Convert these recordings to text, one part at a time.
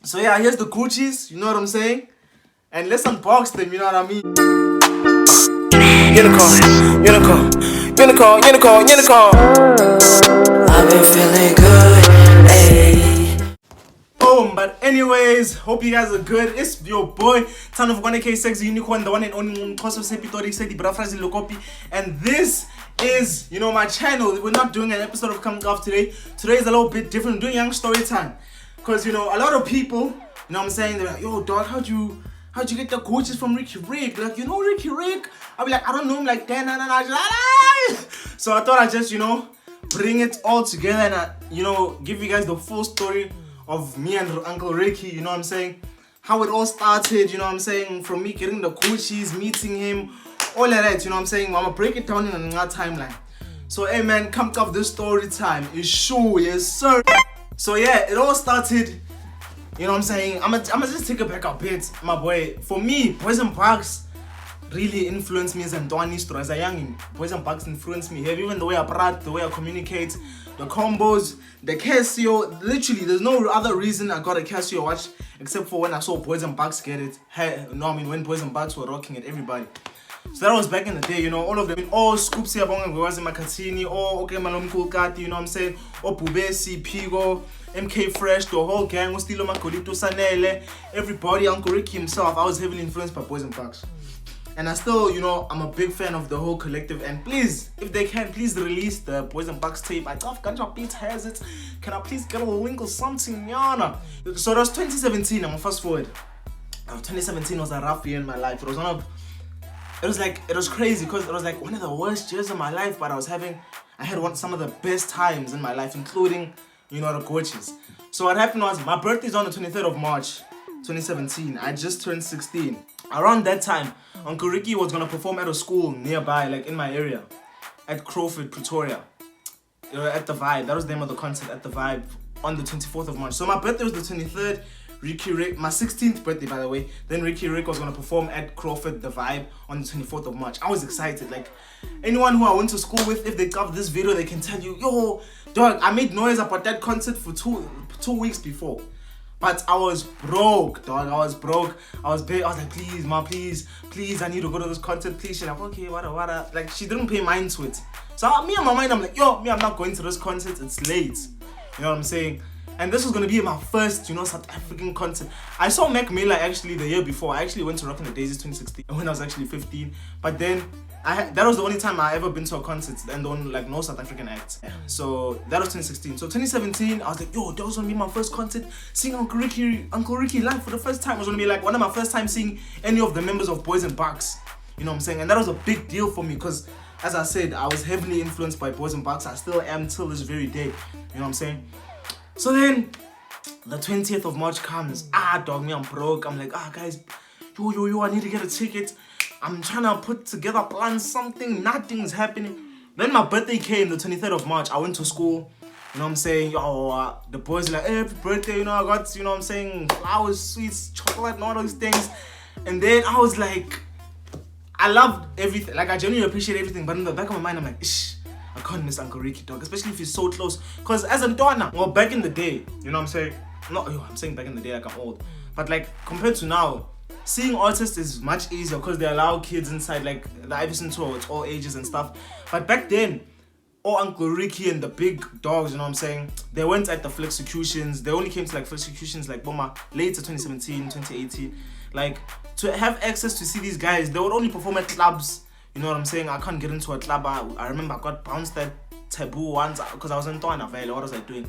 So yeah, here's the Gucci's, you know what I'm saying? And let's unbox them, you know what I mean? Unicorn. I've been feeling good, ayy. Boom, but anyways, hope you guys are good. It's your boy, son of NJ Segzy Unicorn, the one and only and this is, you know, my channel. We're not doing an episode of Come Off today. Today is a little bit different. We're doing young story time. Because, you know, a lot of people, you know what I'm saying, they're like, yo, dog, how'd you get the Gucci's from Riky Rick? Like, you know Riky Rick? I'll be like, I don't know him like that. So I thought I'd just, you know, bring it all together and, you know, give you guys the full story of me and Uncle Riky, you know what I'm saying? How it all started, you know what I'm saying? From me getting the Gucci's, meeting him, all of that, you know what I'm saying? I'm gonna break it down in a timeline. So, hey man, come up this story time. It's sure, yes sir. So yeah, it all started, you know what I'm saying? I'm gonna just take it back a bit, my boy. For me, Boys and Bucks really influenced me as a Ndwanistro, as a youngin. Boys and Bucks influenced me heavy, even the way I prat, the way I communicate, the combos, the Casio. Literally, there's no other reason I got a Casio watch except for when I saw Boys and Bucks get it. Hey, no, I mean when Boys and Bucks were rocking it, everybody. So that was back in the day, you know, all of them, all Scoops here, was in Makatini, all okay, Malom Kulkati, you know what I'm saying, all Pubesi, Pigo, MK Fresh, the whole gang, Stilo Makolito Sanele, everybody, Uncle Riky himself. I was heavily influenced by Boys and Bucks. And I still, you know, I'm a big fan of the whole collective. And please, if they can, please release the Boys and Bucks tape. I thought Ganja Beat has it. Can I please get a link or something, Yana? So that was 2017. I'm gonna fast forward. 2017 was a rough year in my life. It was crazy because it was like one of the worst years of my life. But I had some of the best times in my life, including, you know, the Gucci's. So what happened was my birthday's on the 23rd of March, 2017. I just turned 16. Around that time, Uncle Riky was gonna perform at a school nearby, like in my area, at Crowford, Pretoria, at the Vibe. That was the name of the concert, at the Vibe, on the 24th of March. So my birthday was the 23rd. Riky Rick, my 16th birthday, by the way. Then Riky Rick was gonna perform at Crowford, the Vibe, on the 24th of March. I was excited. Like anyone who I went to school with, if they cover this video, they can tell you, yo, dog, I made noise about that concert for two weeks before. But I was broke, dog. I was broke. I was like, please, ma, please, I need to go to this concert, please. She's like, okay, what. Like, she didn't pay mind to it. So me in my mind, I'm like, yo, I'm not going to this concert. It's late. You know what I'm saying? And this was gonna be my first, you know, South African concert. I saw Mac Miller actually the year before. I actually went to Rockin' the Daisies 2016 when I was actually 15. But then that was the only time I ever been to a concert and on like no South African acts. So that was 2016. So 2017, I was like, yo, that was gonna be my first concert. Seeing Uncle Riky live for the first time. It was gonna be like one of my first time seeing any of the members of Boys and Bucks. You know what I'm saying? And that was a big deal for me because, as I said, I was heavily influenced by Boys and Bucks. I still am till this very day. You know what I'm saying? So then, the 20th of March comes. Dog, me, I'm broke. I'm like, guys, yo, I need to get a ticket. I'm trying to put together plans, something, nothing's happening. Then my birthday came, the 23rd of March. I went to school, you know what I'm saying? Yo, the boys are like, hey, happy birthday, you know, I got, you know what I'm saying, flowers, sweets, chocolate, and all those things. And then I was like, I loved everything. Like, I genuinely appreciate everything. But in the back of my mind, I'm like, I can't miss Uncle Riky, dog, especially if he's so close. Because as a Ndwana, well, back in the day, you know what I'm saying? I'm saying back in the day like I'm old. But like, compared to now, seeing artists is much easier because they allow kids inside, like the Iverson tour, it's all ages and stuff. But back then, all Uncle Riky and the big dogs, you know what I'm saying? They went at the Flexecutions. They only came to like Flexecutions like later 2017, 2018. Like, to have access to see these guys, they would only perform at clubs. You know what I'm saying? I can't get into a club. I remember I got bounced at Taboo once because I was in Twana. What was I doing?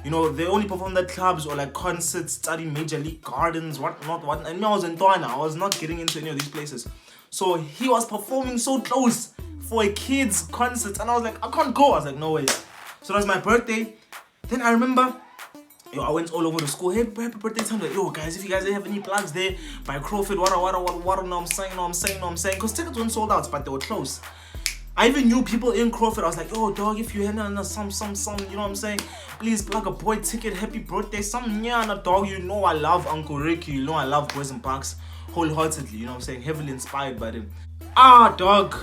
You know, they only performed at clubs or like concerts, study Major League Gardens, what. And me, I was in Twana. I was not getting into any of these places. So he was performing so close for a kid's concert. And I was like, I can't go. I was like, no way. So that was my birthday. Then I remember, I went all over the school. Hey, happy birthday time. Like, yo, guys, if you guys have any plans there by Crowford, what, know I'm saying. Because tickets weren't sold out, but they were close. I even knew people in Crowford. I was like, yo, dog, if you had some, you know what I'm saying? Please plug a boy ticket, happy birthday, dog. You know I love Uncle Riky. You know I love Boys and Bucks wholeheartedly. You know what I'm saying? Heavily inspired by them. Dog,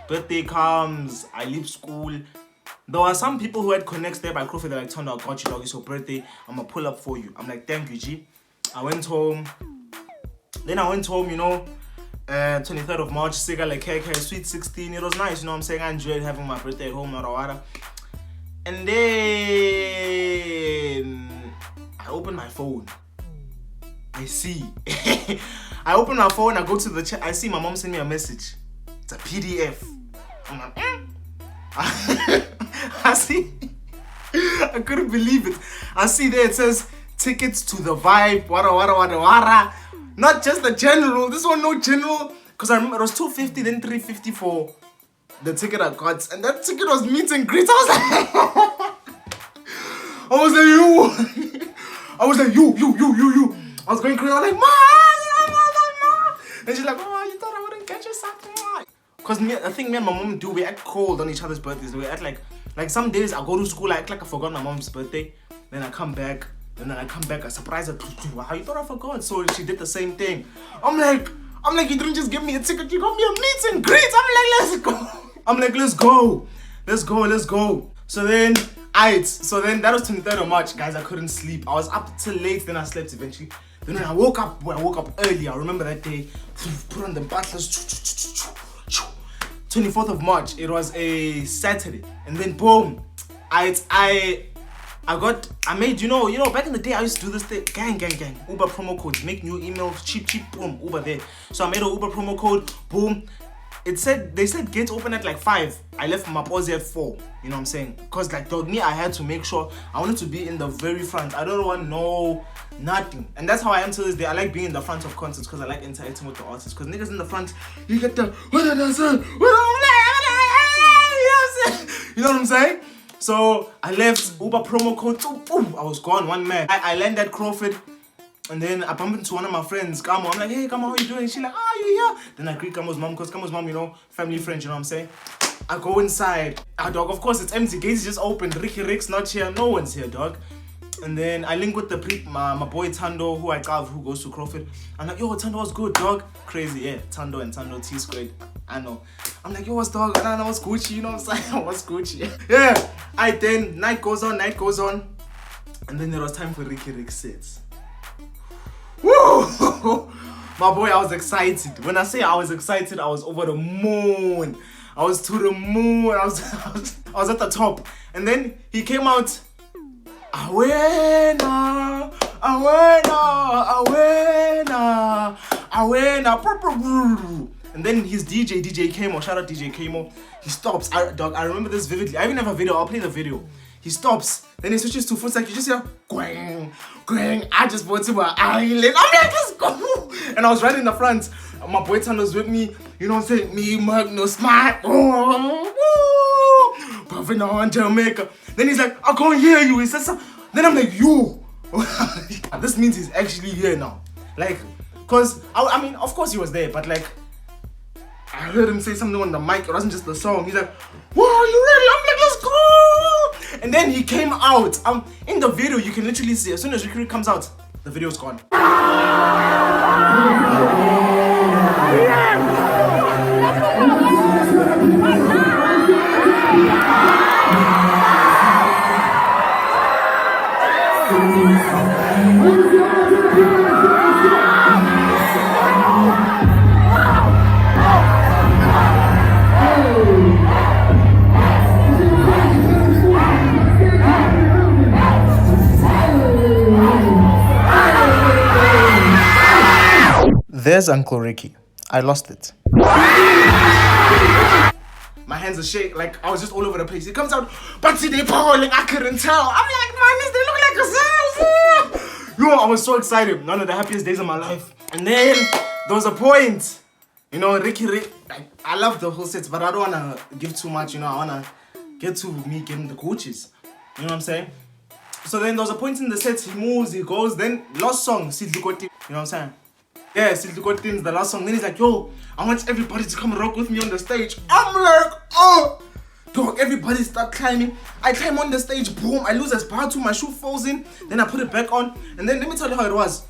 birthday comes. I leave school. There were some people who had connects there by Crowford. They're like, Tondo, I got you, dog. It's your birthday. I'm gonna pull up for you. I'm like, thank you, G. I went home. Then I went home, 23rd of March, Siga like KK, sweet 16. It was nice, you know what I'm saying? I enjoyed having my birthday at home, Narawara. And then I opened my phone. I see. I open my phone, I go to the chat, I see my mom send me a message. It's a PDF. I'm like, I see. I couldn't believe it. I see there it says tickets to the Vibe, wara. Not just the general. This one no general. Because I remember it was 250, then 350 for the ticket I got. And that ticket was meet and greet. I was like, you. I was like, you. I was going crazy. I was like, Ma. And she's like, oh, you thought I wouldn't get you something? Because I think me and my mom do, we act cold on each other's birthdays. We act like some days I go to school, I act like I forgot my mom's birthday. Then I come back, I surprise her. How you thought I forgot? So she did the same thing. I'm like, you didn't just give me a ticket, you got me a meet and greet. I'm like, let's go. Let's go. So then that was 23rd of March, guys. I couldn't sleep. I was up till late, then I slept eventually. Then when I woke up early. I remember that day. Put on the butlers. 24th of March. It was a Saturday, and then boom, I made back in the day I used to do this thing, gang Uber promo codes, make new emails, cheap boom, Uber there. So I made an Uber promo code, boom. They said gates open at like 5. I left my pause at 4. You know what I'm saying? Cause like me, I had to make sure I wanted to be in the very front. I don't want nothing. And that's how I am to this day. I like being in the front of concerts because I like interacting with the artists. Cause niggas in the front, you get the you know what I'm saying? So I left, Uber promo code, boom, I was gone, one man. I landed at Crawford. And then I bumped into one of my friends, Kamo. I'm like, hey, Kamo, how you doing? She's like, you here? Then I greet Kamo's mom, because Kamo's mom, family friend, you know what I'm saying? I go inside. Dog, of course, it's empty. Gates just opened. Rick's not here. No one's here, dog. And then I link with my boy Tando, who goes to Crawford. I'm like, yo, Tando was good, dog. Crazy, yeah. Tando and Tando, T squared. I know. I'm like, yo, what's dog? I know what's Gucci, you know what I'm saying? What's Gucci? Yeah. Then night goes on. And then there was time for Rick sets. Woo! My boy, I was excited. When I say I was excited, I was over the moon. I was to the moon. I was at the top. And then he came out. Awena. And then his DJ Kamo, shout out DJ Kamo. He stops. I remember this vividly. I even have a video. I'll play the video. He stops. Then he switches to foot, like you just hear gwang. I just bought to an island. I'm like, let's go. And I was right in the front. My boy Tando's with me. You know what I'm saying? Me, Mug, no smart. Puffing on Jamaica. Then he's like, I can't hear you. He says something. Then I'm like, yo. This means he's actually here now. Like, cause I mean, of course he was there, but like, I heard him say something on the mic. It wasn't just the song. He's like, whoa, are you ready? I'm like, let's go. And then he came out. In the video, you can literally see, as soon as Riky comes out, the video's gone. There's Uncle Riky. I lost it. My hands are shaking, like I was just all over the place. It comes out, but see they power, like I couldn't tell. I'm like, man, they look like gazelles. Yo, I was so excited. One of the happiest days of my life. And then there was a point, Riky, I love the whole set, but I don't wanna give too much. I wanna get to me getting the coaches. You know what I'm saying? So then there was a point in the set. He moves, he goes. Then last song, Sidlukoti. You know what I'm saying? Yeah, Sidlukoti, the last song. Then he's like, yo, I want everybody to come rock with me on the stage. I'm like, oh, dog, everybody start climbing. I climb on the stage, boom, I lose a bar to my shoe falls in. Then I put it back on. And then let me tell you how it was.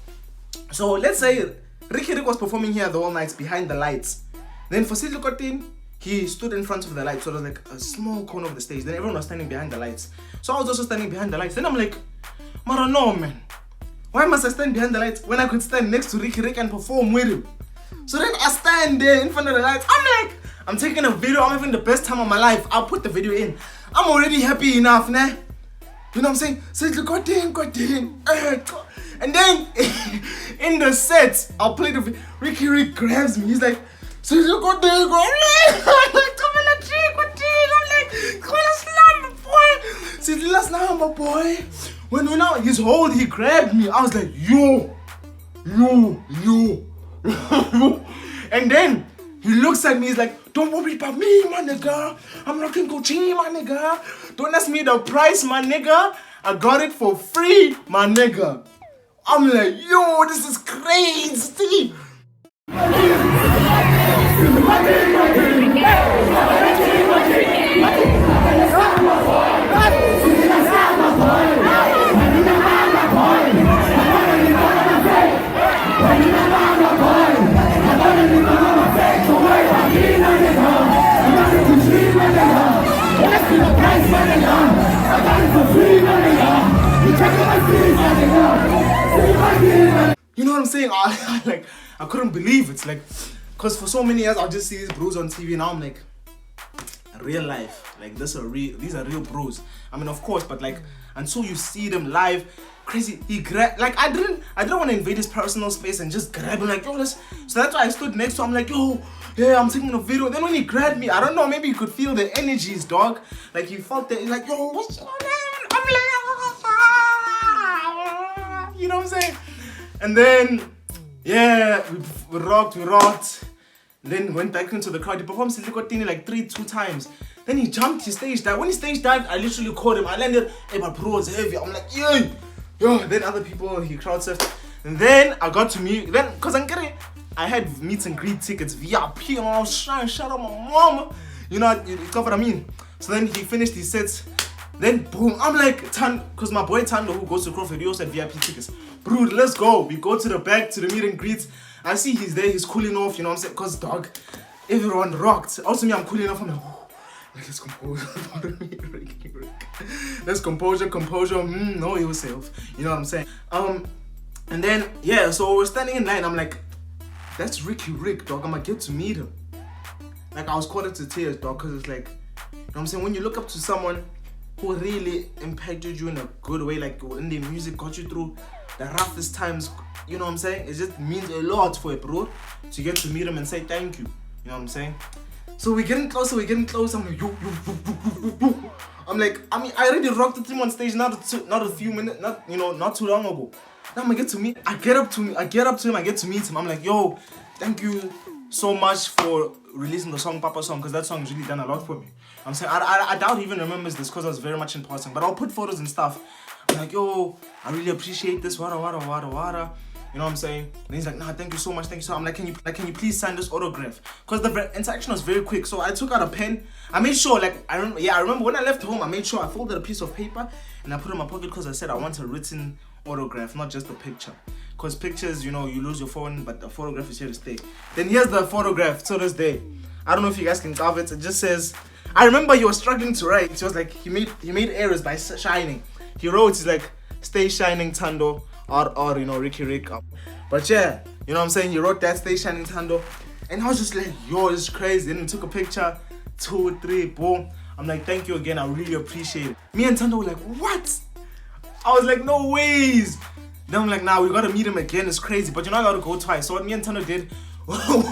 So let's say Riky was performing here the whole night behind the lights. Then for Sidlukoti, he stood in front of the lights. So it was like a small corner of the stage. Then everyone was standing behind the lights. So I was also standing behind the lights. Then I'm like, Mara, no, man. Why must I stand behind the lights when I could stand next to Riky and perform with him? So then I stand there in front of the lights. I'm like, I'm taking a video. I'm having the best time of my life. I'll put the video in. I'm already happy enough, nah? You know what I'm saying? So it's like, God damn. And then in the set, I'll play the video. Riky grabs me. He's like, so it's like, God damn, go. I'm like, come on, I'm like, come on, slam, boy. So it's last number, boy. When now his hold, he grabbed me. I was like, yo. And then he looks at me, he's like, don't worry about me, my nigga. I'm rocking Gucci, my nigga. Don't ask me the price, my nigga. I got it for free, my nigga. I'm like, yo, this is crazy. You know what I'm saying? I couldn't believe it. It's like, cause for so many years I'll just see these bros on TV. Now I'm like, real life. Like these are real bros. I mean, of course, but like until you see them live, crazy. He grabbed, like I didn't want to invade his personal space and just grab him like, yo, let's. So that's why I stood next to him. I'm like, yo, yeah, I'm taking a video. Then when he grabbed me, I don't know, maybe he could feel the energies, dog. Like he felt that. He's like, yo, what's going on? I'm like, you know what I'm saying? And then, yeah, we rocked. Then went back into the crowd. He performed Silikotini like 2 times. Then he jumped, he stage dived. When he stage dived, I literally caught him. I landed, hey, my bro was heavy. I'm like, yo. Then other people, he crowd surfed. And then I got to meet, cause I had meet and greet tickets, VIP, and I was trying to shout out my mom. You know what I mean? So then he finished his sets. Then boom, I'm like, cause my boy Tando, who goes to Crawford, he also had VIP tickets. Bro, let's go. We go to the back, to the meet and greet. I see he's there, he's cooling off, you know what I'm saying? Cause dog, everyone rocked. Also me, I'm cooling off, I'm like, oh, let's compose. Let's composure, know yourself. You know what I'm saying? And then, yeah, so we're standing in line, I'm like, that's Riky, dog, I'm gonna get to meet him. Like, I was caught to tears, dog, cause it's like, you know what I'm saying? When you look up to someone who really impacted you in a good way, like when the music got you through the roughest times, you know what I'm saying? It just means a lot for a bro to get to meet him and say thank you. You know what I'm saying? So we're getting closer. I'm like, yo. I'm like, I mean, I already rocked the team on stage not a few minutes, not too long ago. Now I'm gonna get to meet. I get up to him. I get to meet him. I'm like, yo, thank you so much for releasing the song Papa Song, because that song has really done a lot for me. I'm saying, I doubt he even remembers this because I was very much in passing, but I'll put photos and stuff. I'm like, yo, I really appreciate this, wada. You know what I'm saying? And he's like, nah, thank you so much. I'm like, can you please sign this autograph? Because the interaction was very quick. So I took out a pen. I made sure, like, I remember when I left home, I made sure I folded a piece of paper and I put it in my pocket because I said I want a written autograph, not just a picture. Because pictures, you know, you lose your phone, but the photograph is here to stay. Then here's the photograph to this day. I don't know if you guys can carve it. It just says, I remember he was struggling to write. He was like, he made errors by shining. He wrote, he's like, stay shining, Tando. Or you know, Riky. But yeah, you know what I'm saying? He wrote that, stay shining, Tando. And I was just like, yo, this is crazy. Then we took a picture, 2, 3, boom. I'm like, thank you again, I really appreciate it. Me and Tando were like, what? I was like, no ways. Then I'm like, nah, we gotta meet him again, it's crazy. But you know, I gotta go twice. So what me and Tando did,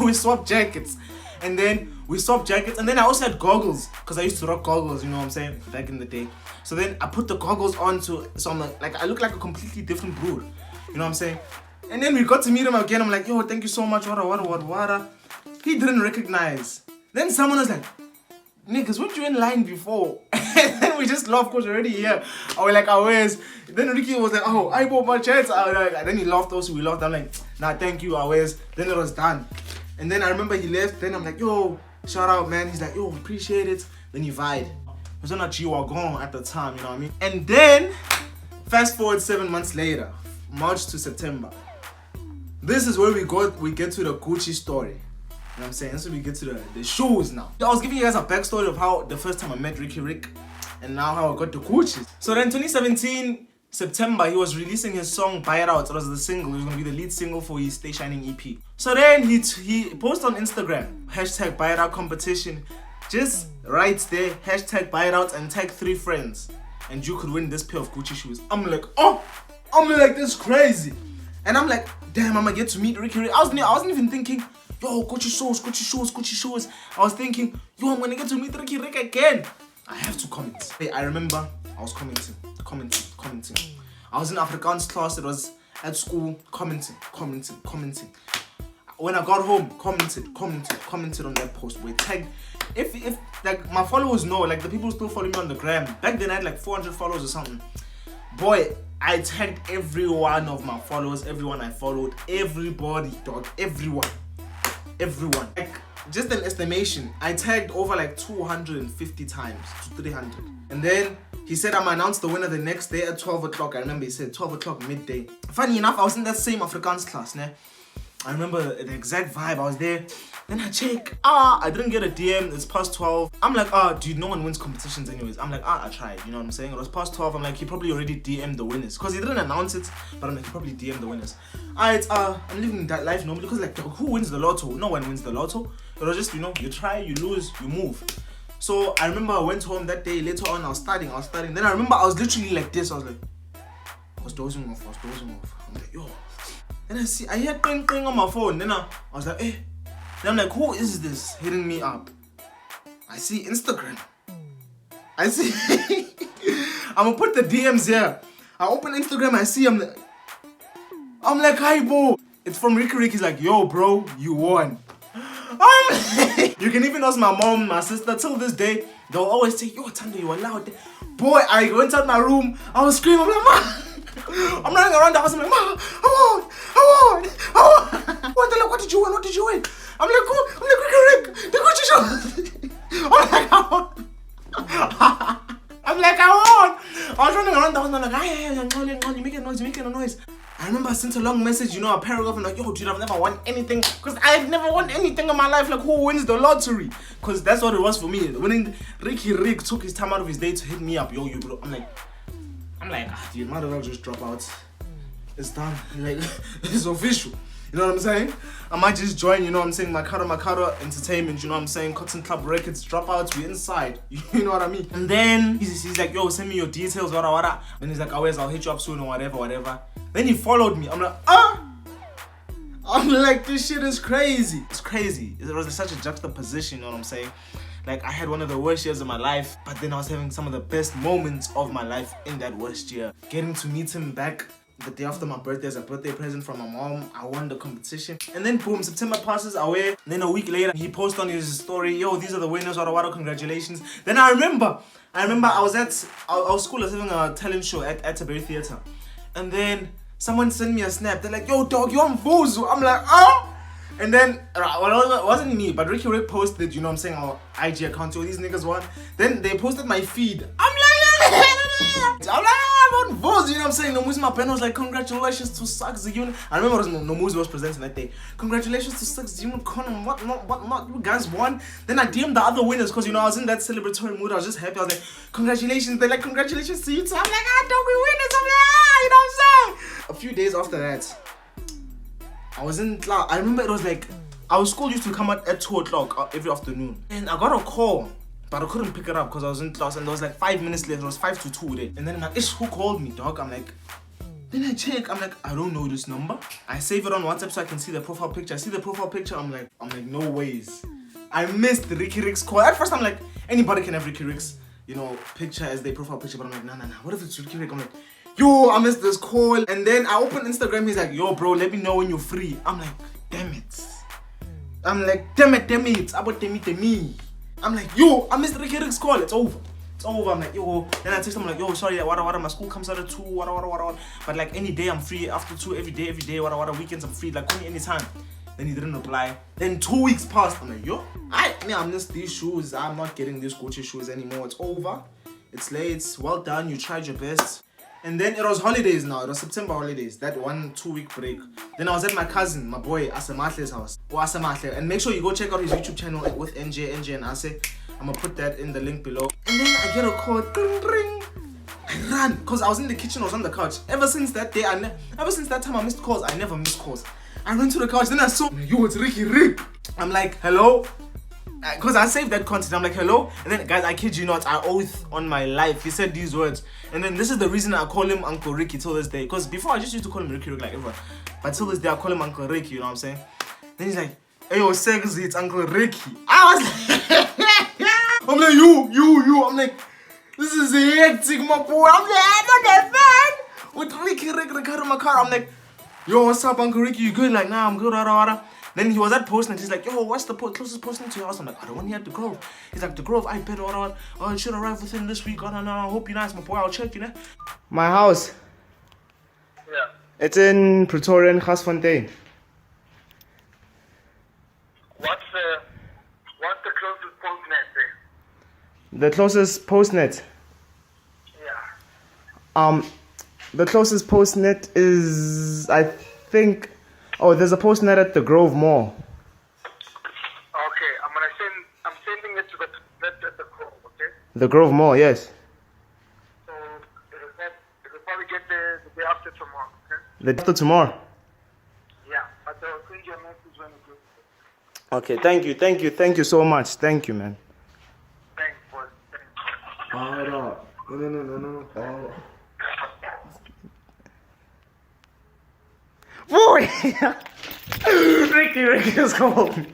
we swapped jackets. And then I also had goggles, because I used to rock goggles, you know what I'm saying, back in the day. So then I put the goggles on so I'm like I look like a completely different brood, you know what I'm saying. And then we got to meet him again. I'm like, yo, thank you so much, wada. He didn't recognize. Then someone was like, niggas, weren't you in line before? And then we just laughed because we're already here. I was like, where's? Then Riky was like, oh, I bought my chance. And then he laughed also, we laughed. I'm like, nah, thank you, where's? Then it was done. And then I remember he left. Then I'm like, yo, shout out, man. He's like, yo, appreciate it. Then he vibed. It was on a G-Wagon at the time, you know what I mean? And then, fast forward 7 months later, March to September. This is where we get to the Gucci story. You know what I'm saying? So we get to the shoes now. I was giving you guys a backstory of how the first time I met Riky and now how I got the Gucci. So then 2017, September, he was releasing his song Buy It Out. It was the single. It was going to be the lead single for his Stay Shining EP. So then he posted on Instagram, hashtag Buy It Out competition. Just writes there, hashtag Buy It Out and tag 3 friends. And you could win this pair of Gucci shoes. I'm like, oh, I'm like, this crazy. And I'm like, damn, I'm going to get to meet Riky Rick. I wasn't even thinking, yo, Gucci shoes, Gucci shoes, Gucci shoes. I was thinking, yo, I'm going to get to meet Riky Rick again. I have to comment. Hey, I remember I was commenting. I was in Afrikaans class, it was at school, commenting. When I got home, commented on that post. We tagged, if like my followers know, like the people who still follow me on the gram, back then I had like 400 followers or something. Boy, I tagged every one of my followers, everyone I followed, everybody, dog, everyone. Like, just an estimation, I tagged over like 250 times to 300. And then he said I'm announce the winner the next day at 12 o'clock. I remember he said 12 o'clock midday. Funny enough, I was in that same Afrikaans class, né? I remember the exact vibe. I was there. Then I check. I didn't get a DM. It's past 12. I'm like, dude, no one wins competitions anyways. I'm like, I tried. You know what I'm saying? It was past 12. I'm like, he probably already DM'd the winners. Because he didn't announce it. But I'm like, he probably DM'd the winners. I'm living that life normally. Because like, who wins the lotto? No one wins the lotto. It was just, you know, you try, you lose, you move. So I remember I went home that day. Later on, I was studying. Then I remember I was literally like this. I was dozing off. I'm like, yo. Then I hear cling on my phone. Then I was like, eh. Then I'm like, who is this hitting me up? I see Instagram. I'm gonna put the DMs here. I open Instagram, I see I'm like, hi bro. It's from Riky Rick. He's like, yo bro, you won. You can even ask my mom, my sister, till this day, they'll always say, yo Tando, you were loud. Boy, I went out my room, I was screaming, I'm like, ma. I'm running around the house, I'm like, ma, I won. What did you win? I'm like, Riky Rick, the Gucci show. I'm like, I won. I was running around the house, and I'm like, hey, you're making a noise. I remember I sent a long message, you know, a paragraph, and like, yo, dude, I've never won anything. Because I've never won anything in my life. Like, who wins the lottery? Because that's what it was for me. Winning, Riky Rick took his time out of his day to hit me up. Yo, you bro. I'm like, dude, might as well just drop out. It's done. Like, it's official. You know what I'm saying? I might just join, you know what I'm saying, Makaro Entertainment, you know what I'm saying, Cotton Club Records, Dropouts, we inside, you know what I mean? And then he's like, yo, send me your details, wada. Then he's like, I'll hit you up soon or whatever. Then he followed me. I'm like, I'm like, this shit is crazy. It's crazy. It was such a juxtaposition, you know what I'm saying? Like, I had one of the worst years of my life, but then I was having some of the best moments of my life in that worst year. Getting to meet him back the day after my birthday as a birthday present from my mom. I won the competition. And then boom, September passes away. And then a week later, he posted on his story, yo, these are the winners, wada, congratulations. Then I remember I was at our school, I was having a talent show at Cavive Theatre. And then someone sent me a snap. They're like, yo, dog, you're on Vuzu. I'm like, And then, well, it wasn't me, but Riky Rick posted, you know what I'm saying, our IG account, so these niggas won. Then they posted my feed. I'm like, I'm on Vuzu, you know what I'm saying? Nomuzi, my pen was like, congratulations to Segzy. I remember Nomuzi was presenting that day. Congratulations to Segzy, what, you guys won. Then I DM'd the other winners, because, you know, I was in that celebratory mood. I was just happy. I was like, congratulations. They're like, congratulations to you too. I'm like, don't we winners? I'm like, you know what I'm saying? A few days after that, I was in class. I remember it was like, our school used to come out at 2 o'clock every afternoon. And I got a call, but I couldn't pick it up because I was in class and there was like 5 minutes left. It was 5 to 2 then. And then I'm like, who called me, dog? I'm like, then I check. I'm like, I don't know this number. I save it on WhatsApp so I can see the profile picture. I see the profile picture. I'm like, no ways. I missed Riky Rick's call. At first I'm like, anybody can have Riky Rick's, you know, picture as their profile picture. But I'm like, nah. What if it's Riky Rick? I'm like, yo, I missed this call. And then I open Instagram. He's like, yo, bro, let me know when you're free. I'm like, damn it. I'm like, damn it. About me. I'm like, yo, I missed Riky Rick's call. It's over. I'm like, yo. Then I text him like, yo, sorry, wada, my school comes out at 2, wada. But like any day I'm free after 2, every day, wada, weekends I'm free, like call me anytime. Then he didn't reply. Then 2 weeks passed. I'm like, yo, I missed these shoes. I'm not getting these Gucci shoes anymore. It's over. It's late. Well done. You tried your best. And then it was holidays now. It was September holidays. That 1-2 week break. Then I was at my cousin, my boy Asemathle's house. And make sure you go check out his YouTube channel with NJ and Ase. I'm gonna put that in the link below. And then I get a call. Ring. I ran because I was in the kitchen, I was on the couch. Ever since that day, ever since that time I missed calls, I never missed calls. I went to the couch, then I saw, yo, it's Riky Rick. I'm like, hello? Because I saved that content. I'm like, hello? And then, guys, I kid you not, I oath on my life, he said these words. And then this is the reason I call him Uncle Riky till this day. Because before I just used to call him Riky Rick like everyone. But till this day, I call him Uncle Riky, you know what I'm saying? Then he's like, hey, yo, Segzy, it's Uncle Riky. I was like, I'm like, you. I'm like, this is hectic, my boy. I'm like, I'm not that fan. With Riky Rick, Ricardo, my car. I'm like, yo, what's up, Uncle Riky? You good? Like, nah, I'm good. Then he was at Postnet. He's like, yo, what's the closest Postnet to your house? I'm like, I don't want you at the Grove. He's like, the Grove, I bet, oh, it should arrive within this week. Oh, no, I hope you're nice, my boy. I'll check, you know. My house. Yeah. It's in Pretoria and Gasfontein. What's the closest postnet there? The closest Postnet. Yeah. The closest Postnet is, I think, there's a Postnet at the Grove Mall. Okay, I'm sending it to the Grove, okay? The Grove Mall, yes. So it'll probably get there the day after tomorrow, okay? The day after tomorrow. Yeah, but I'll send you a message when it goes. Okay, thank you so much. Thank you, man. Thanks, boy. Thanks. No. Oh. Boy! Riky has called me.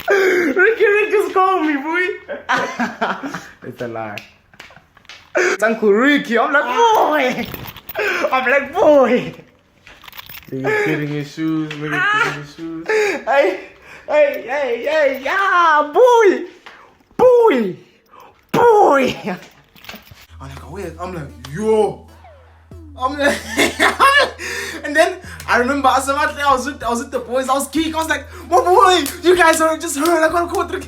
Riky has called me, boy. It's a lie. It's Uncle Riky. I'm like, boy. He's getting his shoes. Hey, yeah, boy. I'm like, yo. And then I remember I was with the boys, I was geek, I was like, my boy, you guys are just heard, I got caught. I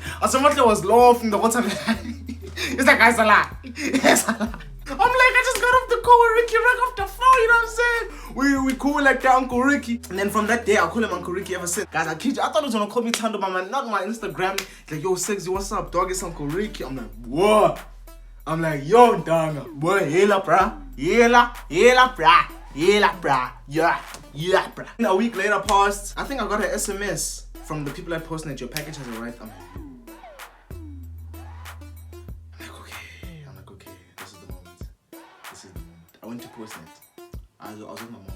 was laughing the whole time. It's like, guys, a lie. Yes, a lie. I'm like, I just got off the call with Riky Rick off the phone, you know what I'm saying? We cool like that, Uncle Riky. And then from that day, I call him Uncle Riky ever since. Guys, I kid you, I thought he was gonna call me Tando, but man, not my Instagram. He's like, yo, Segzy, what's up, dog? It's Uncle Riky. I'm like, what? I'm like, yo, dog, boy, yela, brah. Yela, brah. Yeah, brah. A week later passed. I think I got an SMS from the people at Postnet. Your package has arrived. I'm like, okay. This is the moment. I went to Postnet. I was with my mom.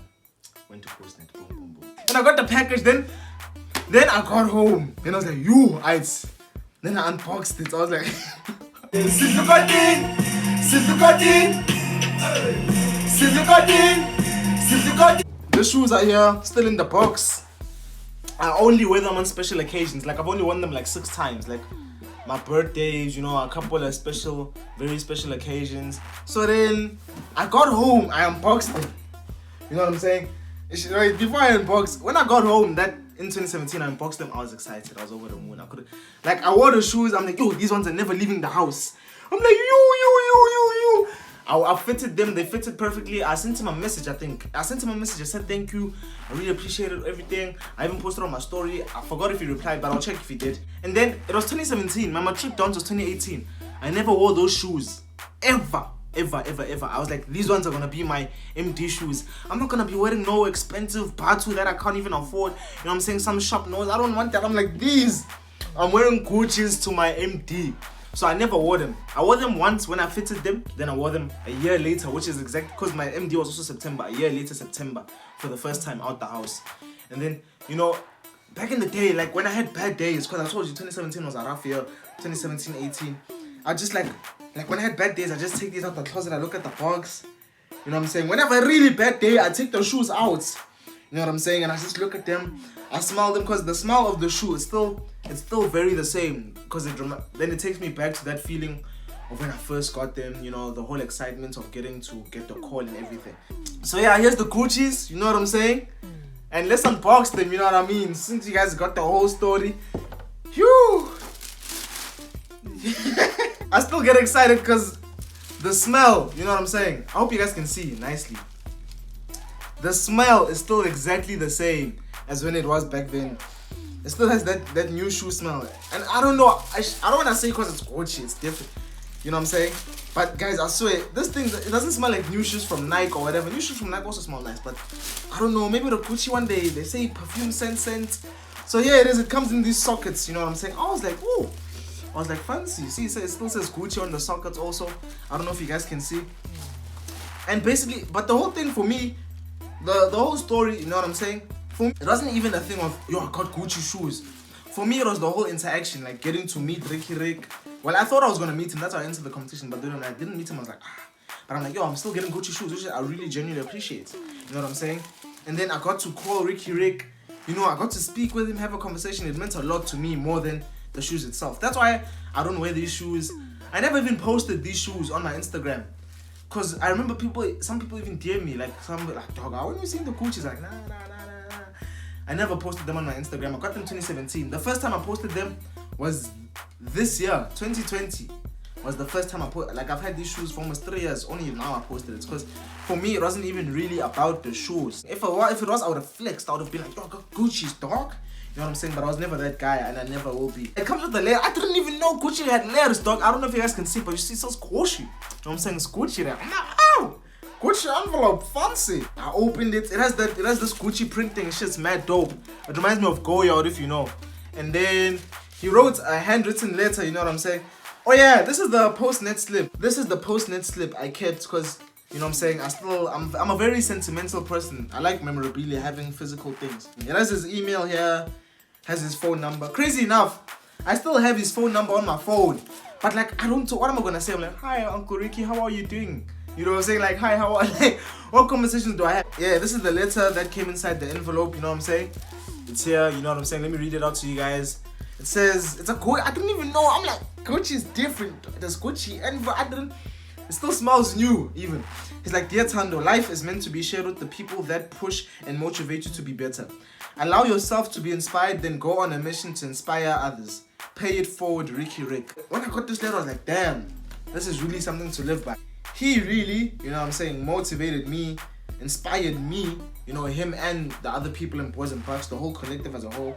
Went to Postnet. Boom. And I got the package. Then I got home. Then I was like, Then I unboxed it. I was like, the shoes are here, still in the box. I only wear them on special occasions. Like, I've only worn them like 6 times. Like, my birthdays, you know, a couple of very special occasions. So then, I got home, I unboxed them. You know what I'm saying? Right, before I unboxed, when I got home, in 2017, I unboxed them, I was excited. I was over the moon. I wore the shoes, I'm like, yo, these ones are never leaving the house. I'm like, you. I fitted them, they fitted perfectly. I sent him a message, I said thank you, I really appreciated everything. I even posted on my story. I forgot if he replied, but I'll check if he did. And then it was 2017, my matric dance was 2018. I never wore those shoes, ever. I was like, these ones are gonna be my MD shoes. I'm not gonna be wearing no expensive Batu that I can't even afford. You know what I'm saying? Some shop nose, I don't want that. I'm like, these. I'm wearing Gucci's to my MD. So I never wore them. I wore them once when I fitted them. Then I wore them a year later, which is exactly because my MD was also September. A year later, September, for the first time out the house. And then, you know, back in the day, like when I had bad days, because I told you 2017 was a rough year, 2017, 18. I just like when I had bad days, I just take these out the closet, I look at the box. You know what I'm saying? Whenever a really bad day, I take the shoes out. You know what I'm saying? And I just look at them, I smell them, because the smell of the shoe is still very the same. Because then it takes me back to that feeling of when I first got them, you know, the whole excitement of getting to get the call and everything. So yeah, here's the Gucci's, you know what I'm saying? And let's unbox them, you know what I mean? Since you guys got the whole story. Phew! I still get excited because the smell, you know what I'm saying? I hope you guys can see nicely. The smell is still exactly the same as when it was back then. It still has that new shoe smell. And I don't know, I don't want to say because it's Gucci, it's different. You know what I'm saying? But guys, I swear, this thing, it doesn't smell like new shoes from Nike or whatever. New shoes from Nike also smell nice, but I don't know, maybe the Gucci one day, they say perfume scent. So here it is, it comes in these sockets, you know what I'm saying? I was like, oh, I was like, fancy. See, it still says Gucci on the sockets also. I don't know if you guys can see. And basically, but the whole thing for me, the whole story, you know what I'm saying? For me, it wasn't even a thing of, yo, I got Gucci shoes. For me, it was the whole interaction, like getting to meet Riky. Well, I thought I was gonna meet him, that's why I entered the competition, but then when I didn't meet him, I was like, ah. But I'm like, yo, I'm still getting Gucci shoes, which I really genuinely appreciate. You know what I'm saying? And then I got to call Riky. You know, I got to speak with him, have a conversation. It meant a lot to me more than the shoes itself. That's why I don't wear these shoes. I never even posted these shoes on my Instagram. Cause I remember some people even DM me, like, dog, when you seen the Gucci's, like, nah. I never posted them on my Instagram. I got them 2017. The first time I posted them was this year, 2020. Was the first time I put, like, I've had these shoes for almost 3 years. Only now I posted it. Because for me, it wasn't even really about the shoes. If it was, I would have flexed. I would have been like, yo, I got Gucci's, dog. You know what I'm saying? But I was never that guy, and I never will be. It comes with the layer. I didn't even know Gucci had layers, dog. I don't know if you guys can see, but you see, it says Gucci. You know what I'm saying? It's Gucci there. I'm like, ow! Gucci envelope, fancy. I opened it. It has this Gucci printing. Shit's mad dope. It reminds me of Goyard, if you know. And then he wrote a handwritten letter. You know what I'm saying? Oh yeah, this is the post-net slip. This is the post-net slip I kept because, you know what I'm saying, I'm a very sentimental person. I like memorabilia, having physical things. It has his email here, has his phone number. Crazy enough, I still have his phone number on my phone. But like, I don't know, what am I gonna say? I'm like, hi Uncle Riky, how are you doing? You know what I'm saying? Like, hi, how are you? What conversations do I have? Yeah, this is the letter that came inside the envelope, you know what I'm saying? It's here, you know what I'm saying? Let me read it out to you guys. It says, it's a Gucci, I didn't even know. I'm like, Gucci is different. There's Gucci, and it still smells new, even. He's like, dear Tando, life is meant to be shared with the people that push and motivate you to be better. Allow yourself to be inspired, then go on a mission to inspire others. Pay it forward, Riky. When I got this letter, I was like, damn, this is really something to live by. He really, you know what I'm saying, motivated me, inspired me, you know, him and the other people in Boys and Bucks, the whole collective as a whole.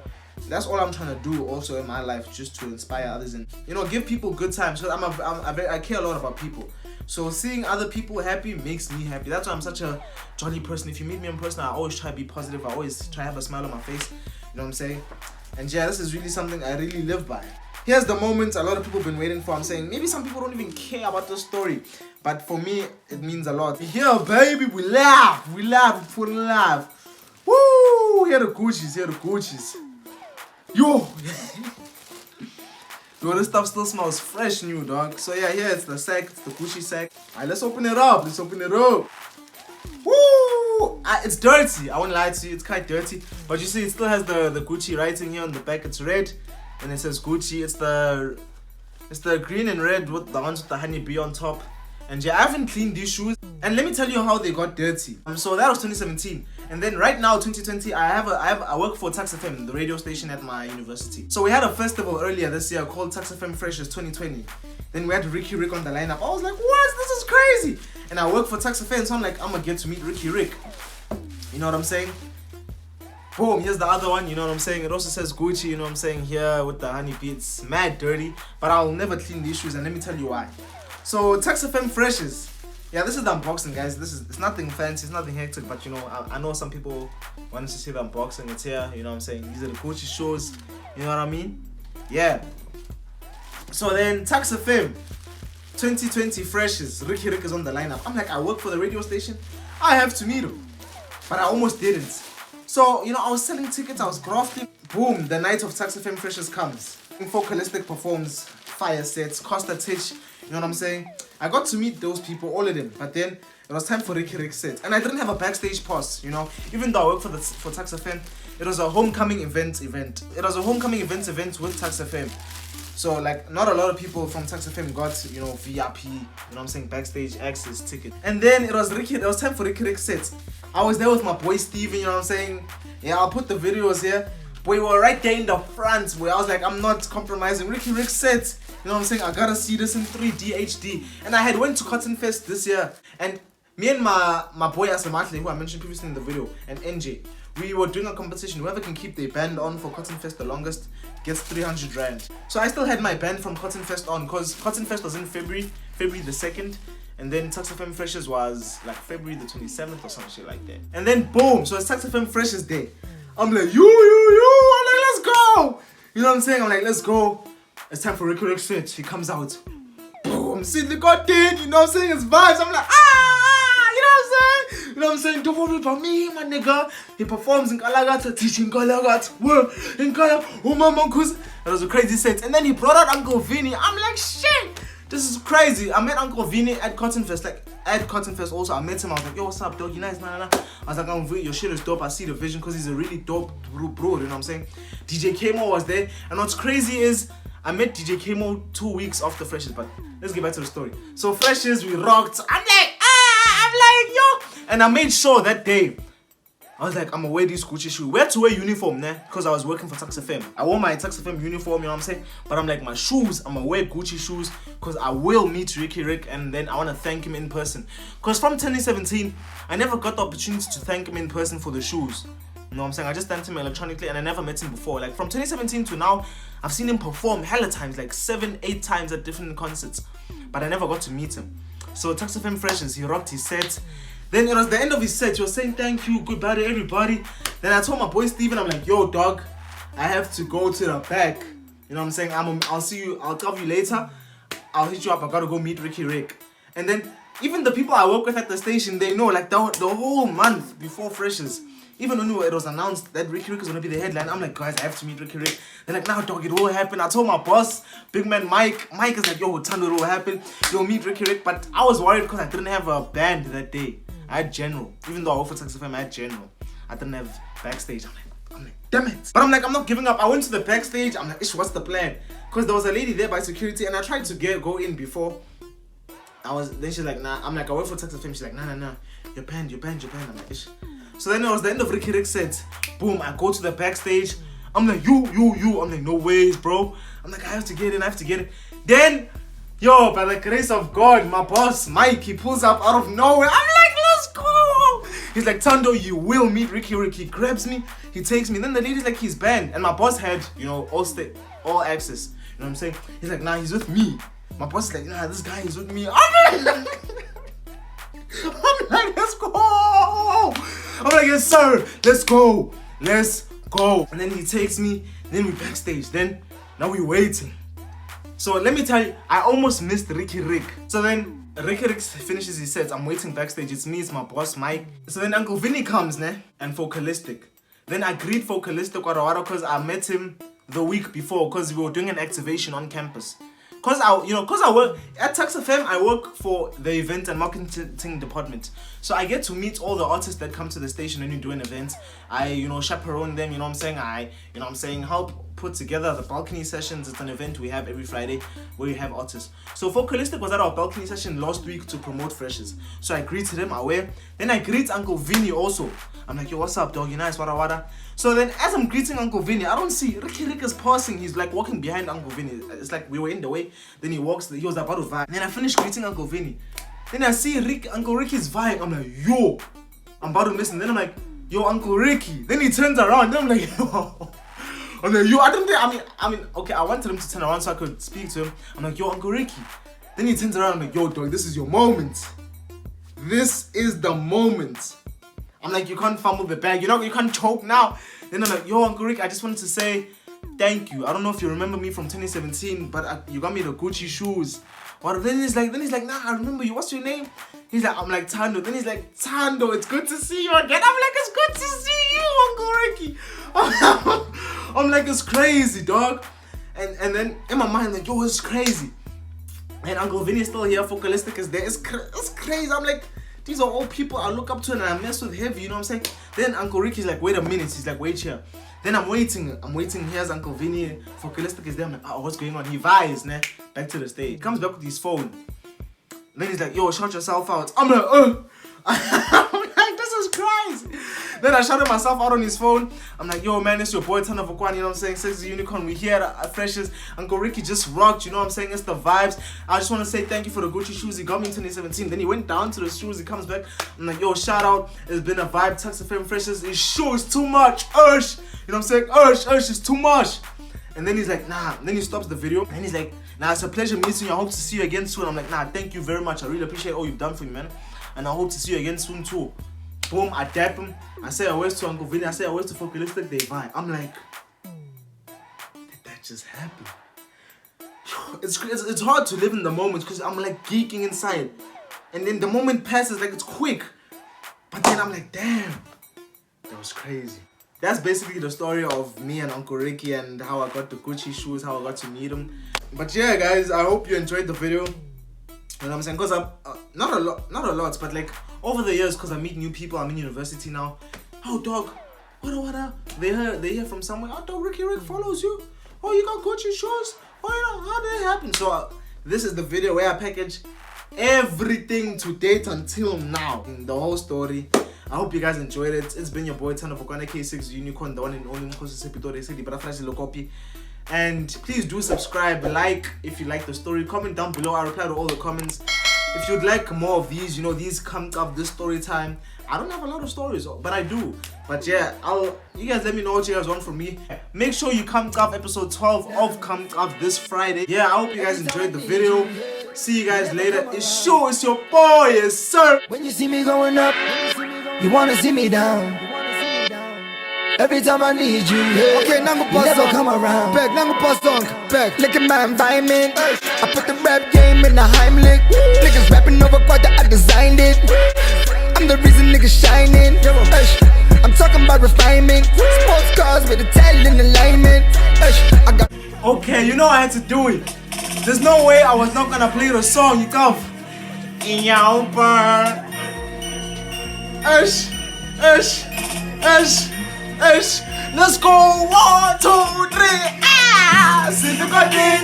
That's all I'm trying to do also in my life, just to inspire others and, you know, give people good times. So I care a lot about people. So seeing other people happy makes me happy. That's why I'm such a jolly person. If you meet me in person, I always try to be positive. I always try to have a smile on my face. You know what I'm saying? And yeah, this is really something I really live by. Here's the moment a lot of people have been waiting for. I'm saying maybe some people don't even care about the story, but for me, it means a lot. Here, baby, we laugh, we put in laugh. Woo! Here the Gucci's. Yo! Yo, this stuff still smells fresh new, dog. So yeah, here it's the sack, it's the Gucci sack. Alright, let's open it up. Woo! It's dirty. I won't lie to you, it's quite dirty. But you see, it still has the Gucci writing here on the back. It's red, and it says Gucci. It's the green and red with the ones with the honeybee on top. And yeah, I haven't cleaned these shoes. And let me tell you how they got dirty. So that was 2017. And then right now, 2020, I work for Tax FM, the radio station at my university. So we had a festival earlier this year called Tax FM Freshers 2020. Then we had Riky on the lineup. I was like, what? This is crazy. And I work for Tax FM, so I'm like, I'm gonna get to meet Riky. You know what I'm saying? Boom, here's the other one, you know what I'm saying? It also says Gucci, you know what I'm saying, here with the honeybee. It's mad dirty, but I'll never clean these shoes, and let me tell you why. So, Tax FM Freshers. Yeah, this is the unboxing, guys. It's nothing fancy, it's nothing hectic, but you know, I know some people want to see the unboxing. It's here, you know what I'm saying? These are the Gucci shoes, you know what I mean? Yeah. So then, Tax FM 2020 Freshers. Riky is on the lineup. I'm like, I work for the radio station. I have to meet him. But I almost didn't. So, you know, I was selling tickets, I was grafting. Boom, the night of Tax FM Freshers comes. Infocalistic performs, fire sets, Costa Titch, you know what I'm saying? I got to meet those people, all of them, but then it was time for Riky set. And I didn't have a backstage pass, you know, even though I work for Tax FM. It was a homecoming event. It was a homecoming event with Tax FM. So like, not a lot of people from Tax FM got, you know, VIP, you know what I'm saying, backstage access ticket. And then it was time for Riky set. I was there with my boy Steven, you know what I'm saying? Yeah, I'll put the videos here. We were right there in the front where I was like, I'm not compromising. Riky set, you know what I'm saying? I gotta see this in 3D HD. And I had went to Cotton Fest this year, and me and my boy Ase Channel, who I mentioned previously in the video, and NJ, we were doing a competition. Whoever can keep their band on for Cotton Fest the longest gets 300 rand. So I still had my band from Cotton Fest on because Cotton Fest was in February the 2nd. And then Tax FM Freshers was like February the 27th or some shit like that. And then boom, so it's Tax FM Freshers Day. I'm like, you, I'm like, let's go. You know what I'm saying? I'm like, let's go. It's time for Riky Rick's fit. He comes out. Boom, see the god did, you know what I'm saying? It's vibes. I'm like, you know what I'm saying? You know what I'm saying? Don't worry about me, my nigga. He performs in Kalagata, teaching Kalagata. Whoa, in Kalagata, oh my monkus. That was a crazy set. And then he brought out Uncle Vinny. I'm like, shit. This is crazy. I met Uncle Vinny at Cotton Fest. Like, at Cotton Fest also, I met him. I was like, yo, what's up, dog? You nice, nah. I was like, Uncle Vinny, your shit is dope. I see the vision because he's a really dope bro, you know what I'm saying? DJ Kmo was there. And what's crazy is, I met DJ Kmo 2 weeks after Freshers, but let's get back to the story. So Freshers, we rocked. I'm like, yo. And I made sure that day, I was like, I'm gonna wear these Gucci shoes. We had to wear uniform, nah, because I was working for Tax FM. I wore my Tax FM uniform, you know what I'm saying? But I'm like, my shoes, I'm gonna wear Gucci shoes because I will meet Riky Rick and then I wanna thank him in person. Because from 2017, I never got the opportunity to thank him in person for the shoes. You know what I'm saying? I just thanked him electronically and I never met him before. Like from 2017 to now, I've seen him perform hella times, like 7-8 times at different concerts. But I never got to meet him. So Tax FM Freshers, he rocked his set. Then it was the end of his set. He was saying thank you, goodbye to everybody. Then I told my boy Steven, I'm like, yo dog, I have to go to the back. You know what I'm saying? I'll see you, I'll tell you later. I'll hit you up, I gotta go meet Riky Rick. And then even the people I work with at the station, they know like the whole month before Freshers. Even when it was announced that Riky Rick is gonna be the headline, I'm like, guys, I have to meet Riky Rick. They're like, nah, dog, it will happen. I told my boss, big man Mike. Mike is like, yo, Tando, it will happen. You'll meet Riky Rick. But I was worried because I didn't have a band that day. I had general. Even though I worked for Tax FM, I had general. I didn't have backstage. I'm like, damn it. But I'm like, I'm not giving up. I went to the backstage. I'm like, ish, what's the plan? Because there was a lady there by security, and I tried to go in before. Then she's like, nah. I'm like, I work for Tax FM. She's like, nah. Your band. I'm like, ish. So then it was the end of Riky Rick's set. Boom, I go to the backstage. I'm like, you. I'm like, no ways, bro. I'm like, I have to get in. Then, yo, by the grace of God, my boss, Mike, he pulls up out of nowhere. I'm like, let's go. He's like, Tando, you will meet Riky Rick. He grabs me, he takes me. Then the lady's like, he's banned. And my boss had, you know, all access. You know what I'm saying? He's like, nah, he's with me. My boss is like, nah, this guy is with me. I'm like, let's go. I'm like, yes, sir. Let's go. And then he takes me. Then we backstage. Then, now we waiting. So let me tell you, I almost missed Riky Rick. So then Riky Rick finishes his set. I'm waiting backstage. It's me, it's my boss, Mike. So then Uncle Vinny comes, ne? And Focalistic. Then I greet Focalistic because I met him the week before because we were doing an activation on campus. Cause I work at Tax FM, I work for the event and marketing department. So I get to meet all the artists that come to the station when you do an event. I, chaperone them, help put together the balcony sessions. It's an event we have every Friday where we have artists. So Focalistic was at our balcony session last week to promote Freshers. So I greeted him, Then I greet Uncle Vinny also. I'm like, yo, what's up, dog? You nice, wada. So then as I'm greeting Uncle Vinny, I don't see Riky Rick is passing. He's like walking behind Uncle Vinny. It's like we were in the way. Then he was about to vibe. Then I finished greeting Uncle Vinny. Then I see Uncle Ricky's vibe. I'm like, yo, I'm about to miss him. Then I'm like, yo, Uncle Riky. Then he turns around. Then I'm like, yo. I'm like, yo, okay, I wanted him to turn around so I could speak to him. I'm like, yo, Uncle Riky. Then he turns around. I'm like, yo, dog, this is your moment. This is the moment. I'm like, you can't fumble the bag. You can't choke now. Then I'm like, yo, Uncle Rick, I just wanted to say thank you. I don't know if you remember me from 2017, but you got me the Gucci shoes. Or then he's like, nah, I remember you. What's your name? He's like, I'm like, Tando. Then he's like, Tando, it's good to see you again. I'm like, it's good to see you, Uncle Riky. I'm like, it's crazy, dog. And then in my mind, like, yo, it's crazy. And Uncle Vinny's still here. Focalistic is there. It's crazy. I'm like, these are all people I look up to and I mess with heavy, you know what I'm saying? Then Uncle Ricky's like, wait a minute. He's like, wait here. Then I'm waiting. Here's Uncle Vinny. Focalistic is there. I'm like, oh, what's going on? He vibes, ne? Back to the stage. He comes back with his phone. And then he's like, yo, shout yourself out. I'm like, I'm like, this is crazy. Then I shouted myself out on his phone. I'm like, yo man, it's your boy Tana Vokwan, you know what I'm saying? Segzy Unicorn, we here at Freshers. Uncle Riky just rocked, you know what I'm saying? It's the vibes. I just want to say thank you for the Gucci shoes he got me in 2017. Then he went down to the shoes, he comes back. I'm like, yo, shout out. It's been a vibe, Tux FM Freshers. His shoe is too much, Ush. You know what I'm saying? Ush, it's too much. And then he's like, nah. And then he stops the video. And he's like, nah, it's a pleasure meeting you. I hope to see you again soon. I'm like, nah, thank you very much. I really appreciate all you've done for me, man. And I hope to see you again soon too. Boom, I dap him. I say I was to Uncle Vinny. I say I was to Focalistic. They vibe. I'm like, did that just happen? It's hard to live in the moment because I'm like geeking inside. And then the moment passes like it's quick. But then I'm like, damn, that was crazy. That's basically the story of me and Uncle Riky and how I got the Gucci shoes, how I got to meet him. But yeah, guys, I hope you enjoyed the video. You know what I'm saying? Because I'm not a lot, but like over the years, because I meet new people, I'm in university now. Oh, dog, what? They hear from somewhere. Oh, dog, Rick follows you. Oh, you got Gucci shoes. Oh, you know, how did it happen? So this is the video where I package everything to date until now, the whole story. I hope you guys enjoyed it. It's been your boy Tana Vokwana K6 Unicorn, the one and only Mkhosi Sepitore City, but copy. And please do subscribe, like if you like the story, comment down below. I reply to all the comments. If you'd like more of these, you know, these come up this story time. I don't have a lot of stories, but I do. But yeah, you guys let me know what you guys want from me. Make sure you come up episode 12 of Come Up this Friday. Yeah, I hope you guys enjoyed the video. See you guys later. It's your boy, yes sir. When you see me going up, you wanna see me down. Every time I need you, hey, okay, you never come around. Back, back. Look at my environment. I put the rap game in the Heimlich. Niggas rapping over quite I designed it. I'm the reason niggas shining. I'm talking about refinement. Sports cars with the tail in alignment. I got. Okay, you know I had to do it. There's no way I was not gonna play the song. You go. In your burn. Let's go. 1, 2, 3. Ah! Silicodin.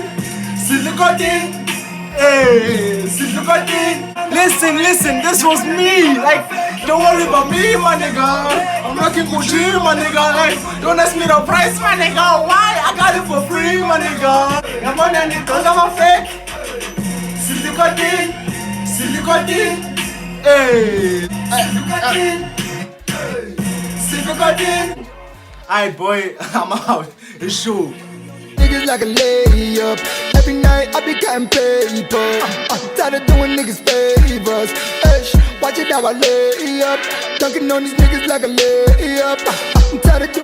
Hey, Silicodin. Listen. This was me. Like, don't worry about me, my nigga. I'm rocking Gucci, my nigga. Like, don't ask me the price, my nigga. Why? I got it for free, my nigga. The money and it goes on fake. Silicodin. Hey. Silicodin. Alright, boy, I'm out. It's show. Niggas like a layup. Every night I be counting paper. Tired of doing niggas favors. Watch it now I lay up. Dunking on these niggas like a layup. I'm tired of